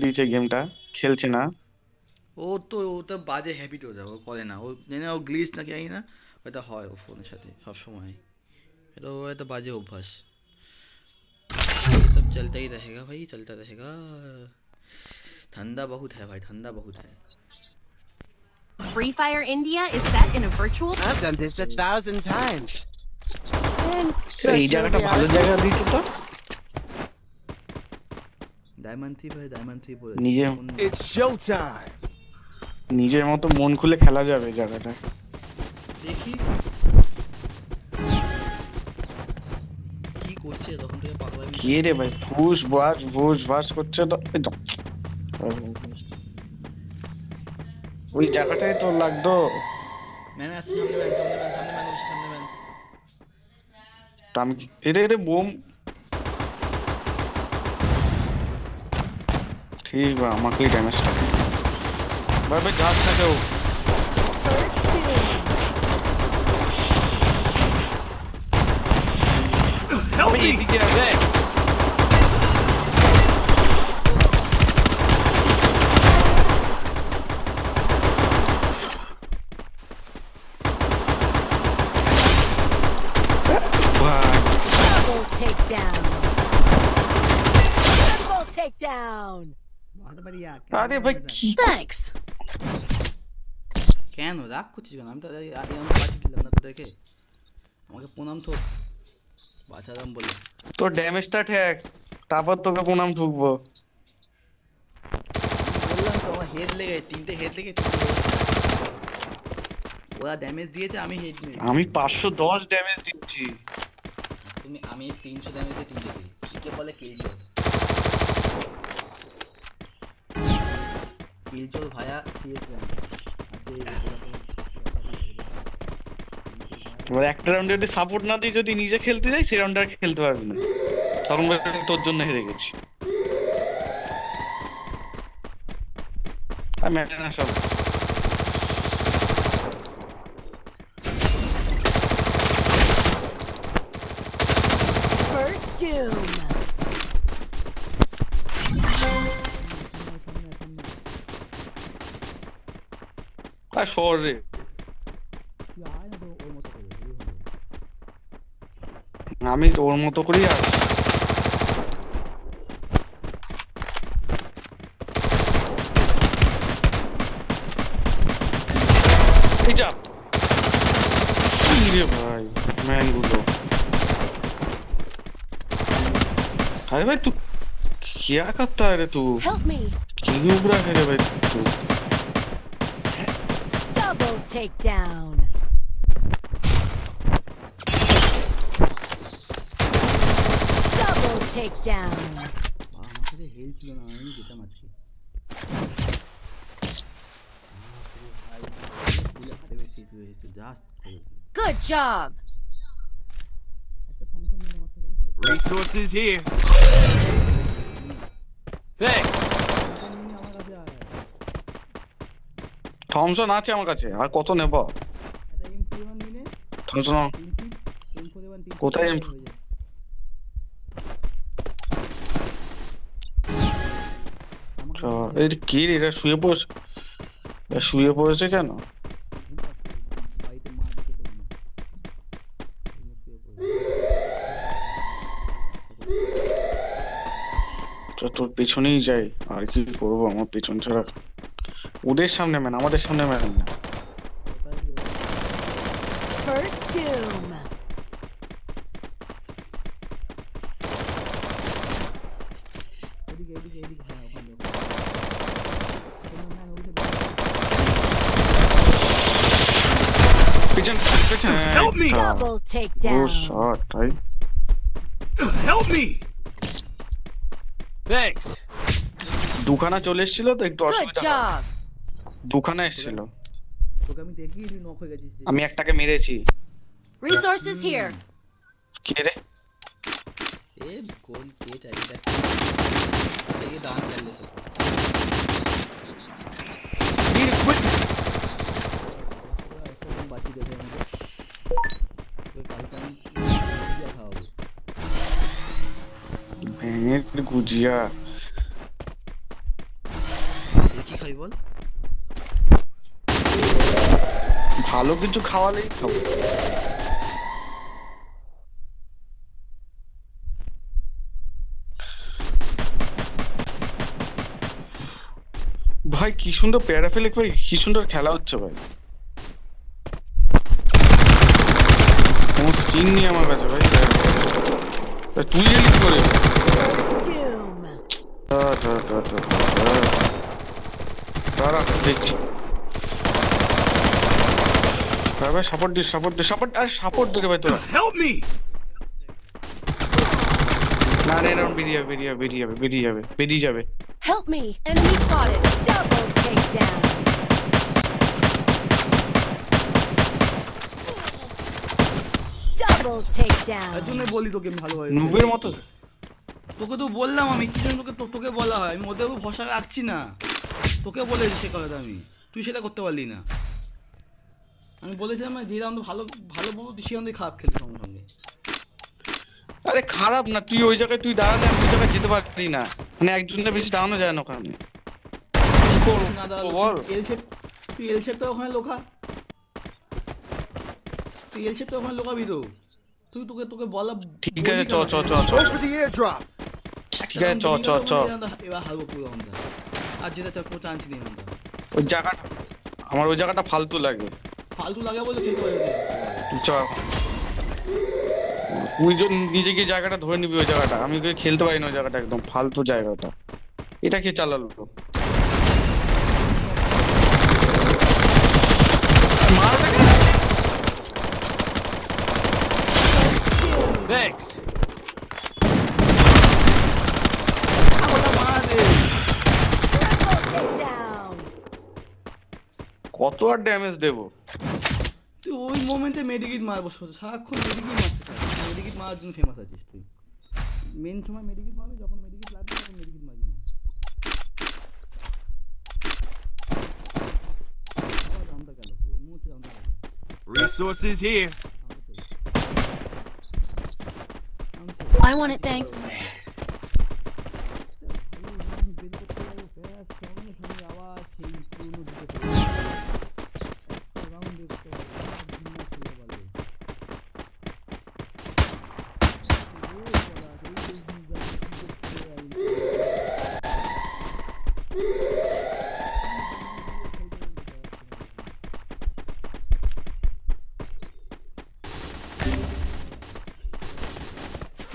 দিয়েছে গেমটা, খেলছে না। ও তো বাজে হ্যাবিট হয়ে যাবে, ও করে না, ও জানি না, ও গ্লিচ নাকি জানি না, ওটা হয় ও ফোনের সাথে সব সময়। এটা ও একটা বাজে অভ্যাস। ये सब चलता ही रहेगा भाई, चलता रहेगा। ठंडा बहुत है भाई, ठंडा बहुत है। Free Fire India is set in a virtual. I've done this 1,000 times. And এই জায়গাটা virtually ভালো জায়গা দিচ্ছে তো। डायमंड थ्री भाई, डायमंड थ्री बोले নিজে it's showtime. নিজের মতো মন খুলে খেলা যাবে এই জায়গাটা। দেখি কি করছে তখন থেকে পাগলামি। কে রে ভাই, ফুস বাস করছে তো। এই তো। ওই জায়গাটাই তো লাগতো। मैंने ऐसे सामने मैन, सामने मैन, सामने मैन, उसके सामने मैन। তা আমি এরে বোম ঠিক বা আমাকেই ড্যামেজটা ভাই ভাই গাছ থাকে ও। Help me! এদিকে আছে। Double takedown. Triple takedown. আরে ভাই কি Thanks. কেন রাগ করছিস কেন? আমি তো আগে আমি বাঁচিয়ে দিলাম না তোদেরকে, আমাকে প্রণাম তো বাঁচালাম বলে। তোর ড্যামেজটা ঠেক, তারপর তোকে প্রণাম ঠুকবো। বললাম তো আমার হেড লেগে, তিনটে হেড লেগে, ওরা ড্যামেজ দিয়েছে, আমি হেড মেরেছি। আমি 510 ড্যামেজ দিচ্ছি। আমি 300 ড্যামেজ দিয়ে তিনটে খেলি, কে বলে কিলজোর। কিলজোর ভায়া দিয়েছে। এবার একটা রাউন্ডে যদি সাপোর্ট না দিই, যদি নিজে খেলতে যাই, সেই রাউন্ডে আর খেলতে পারবি না। তখন বলবি আমি তোর জন্য হেরে গেছি। আর ম্যাটে না সব। First doom. আর সর রে, আমি তো ওর মতো করেই আছি। এই যা কি রে ভাই, ম্যানগুলো। अरे भाई तू क्या करता है रे तू? Help me. क्यों बुरा है रे भाई तू? Double takedown. Double takedown. আমার কাছে হেল ছিল না, আমি যেতাম আজকে। Good job. Resources here. Thanks. Thomson আছে আমার কাছে, আর কত নেব? থমসন কোথায়? এই কি রে, এরা শুয়ে পড়েছে কেন? তোর পেছনেই যাই, আর কি করবো, আমার পেছন ছাড়া। ওদের সামনে ম্যান, আমাদের সামনে ম্যান না। First doom. পিছন পিছন। Help me! Double ও takedown. শট ভাই। Help me! Thanks. দুখানা চলে এসেছিল তো, একটু Good অসুবিধা হয়। job. দুখানা এসেছিল, তোকে আমি দেখি তুই নক হয়ে গেছিস। আমি একটাকে মেরেছি। Resources here. কে রে? এ কোন কে চাইটা ये डांस कर ले सब। Need equipment. बाकी देखे हमको कोई पाकिस्तानी क्या खाओगे? ভেঙে গুজিয়া। খাই বল? ভালো কিছু খাওয়ালেই খাবো। ভাই কি সুন্দর প্যারাফিলিক, ভাই কি সুন্দর খেলা হচ্ছে ভাই। কোনো স্কিন নেই আমার কাছে ভাই। ভাই, তুই এলি করে Doom. দাঁড়া দেখছি। ভাই support this, support this, support, আর সাপোর্ট দে রে ভাই তোরা। Help me! না না, এরকম বেরিয়ে যাবে, বেরিয়ে যাবে। Help me. Enemy spotted. Double takedown. Double takedown. তার জন্য বলি তোকে আমি ভালোভাবে। নুবের মতো। তোকে তো বললাম আমি কি জন্য তোকে বলা হয়, আমি ওদের উপর ভরসা রাখছি না। তোকে বলেছি সে কথাটা আমি, তুই সেটা করতে পারলি না। আমি বলেছিলাম যে রাউন্ড ভালো ভালো বলবো, তুই সে রাউন্ডে খারাপ খেলবি সঙ্গে সঙ্গে। আরে খারাপ না, তুই ওই জায়গায় তুই দাঁড়ালে আমি ওই জায়গায় যেতে পারবি না, মানে একজনের বেশি দাঁড়ানো যায় না ওখানে। কি করবো না দাদা, বল। তুই এল শেপটা ওখানে লোকা, তুই এল শেপটা ওখানে লোকাবি তো। তোকে বলা ঠিক আছে, চ চ চ চ। Go for the airdrop! ঠিক আছে, চ চ চ। এবার হারবো পুরো রাউন্ডটা, আর যেটা কোনো চান্স নেই রাউন্ডটা। ওই জায়গাটা আমার, ওই জায়গাটা ফালতু লাগে। ফালতু লাগে বলে খেলতে পারবি না। তুই চ এখন। তুই যে নিজে গিয়ে জায়গাটা ধরে নিবি ওই জায়গাটা, আমি ওকে খেলতে পারি না ওই জায়গাটা, একদম ফালতু জায়গাটা। এটা কে চালালো? মার ওটাকে। Thanks! ওটা মারা দে। Triple takedown. কত আর ড্যামেজ দেবো? তুই ওই মোমেন্টে মেডিকিট মারবো, সারাক্ষণ মেডিকিট মারতে থাক। মেডিকিট মারার জন্য ফেমাস আছিস তুই। মেন সময় মেডিকিট মারবি, যখন মেডিকিট লাগবে তখন মেডিকিট মারবি না। আবার রাউন্ডটা গেল, মনে হচ্ছে রাউন্ডটা গেল। Resources here. I want it, thanks.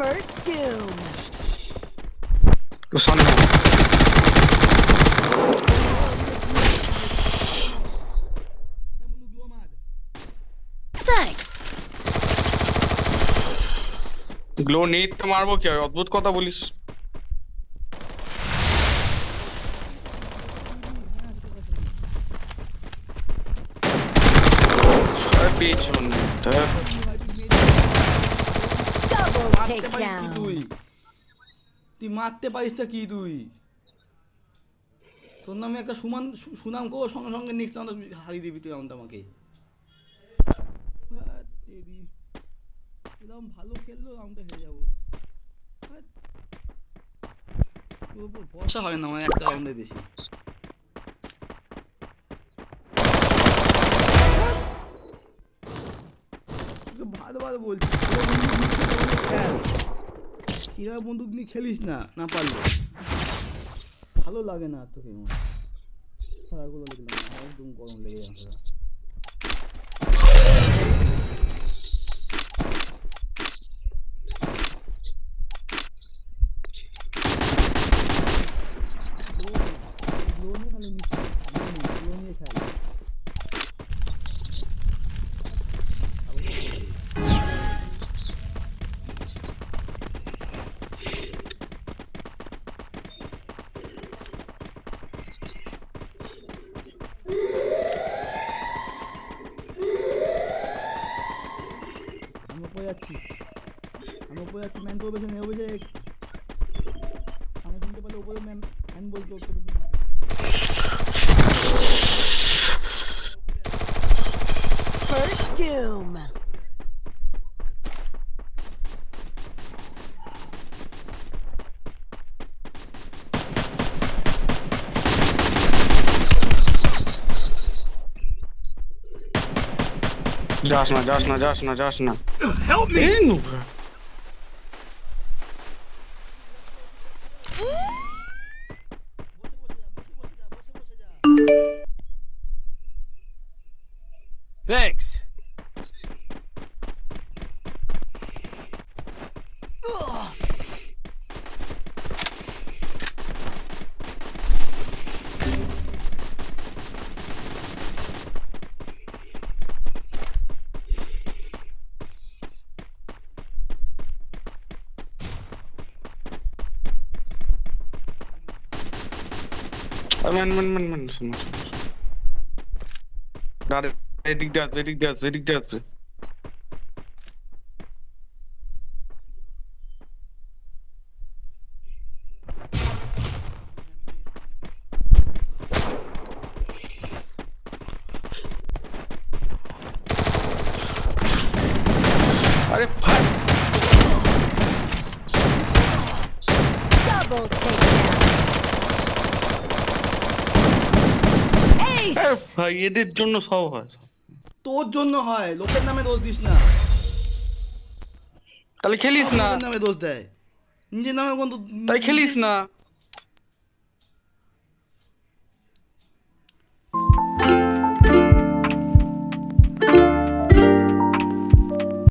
First Doom. তো সামনে Thanks. গ্লো নেই তো মারবো কি হয়? অদ্ভুত কথা বলিস। পেছন Double মারতে পারিস কি takedown. তুই মারতে পারিস তা কি তুই? তোর নামে একটা সুনাম কো, সঙ্গে সঙ্গে নেক্সট রাউন্ড হারিয়ে দিবি তুই রাউন্ড আমাকে। এরকম ভালো খেললো রাউন্ডে হেরে যাবো। তোর উপর ভরসা হয় না আমার একটা রাউন্ডে বেশি। তোকে বারবার বলছি এরা বন্দুক নিয়ে খেলিস না, না পারলে ভালো লাগে না তোকে। খেলাগুলো দেখলাম একদম গরম লেগে যাচ্ছে। আমি উপরে যাচ্ছি, ম্যান তোর পেছনে নেবে। আমি শুনতে পারলে উপরে ম্যান বলতো First Doom. যাস না যাস না যাস না যাস না এই নোংরা। Thanks. মান শোনো দাঁড়ে এদিক দিয়ে আসবে এদিক দিয়ে আসবে এদিক দিয়ে আসবে আরে ভাই Double takedown. আরে Ace! ভাই এদের জন্য সব হয় তোর জন্য হয়, লোকের নামে দোষ দিস না। তাহলে খেলিস সব না লোকের নামে দোষ দেয়, নিজের নামে কোন তাই খেলিস না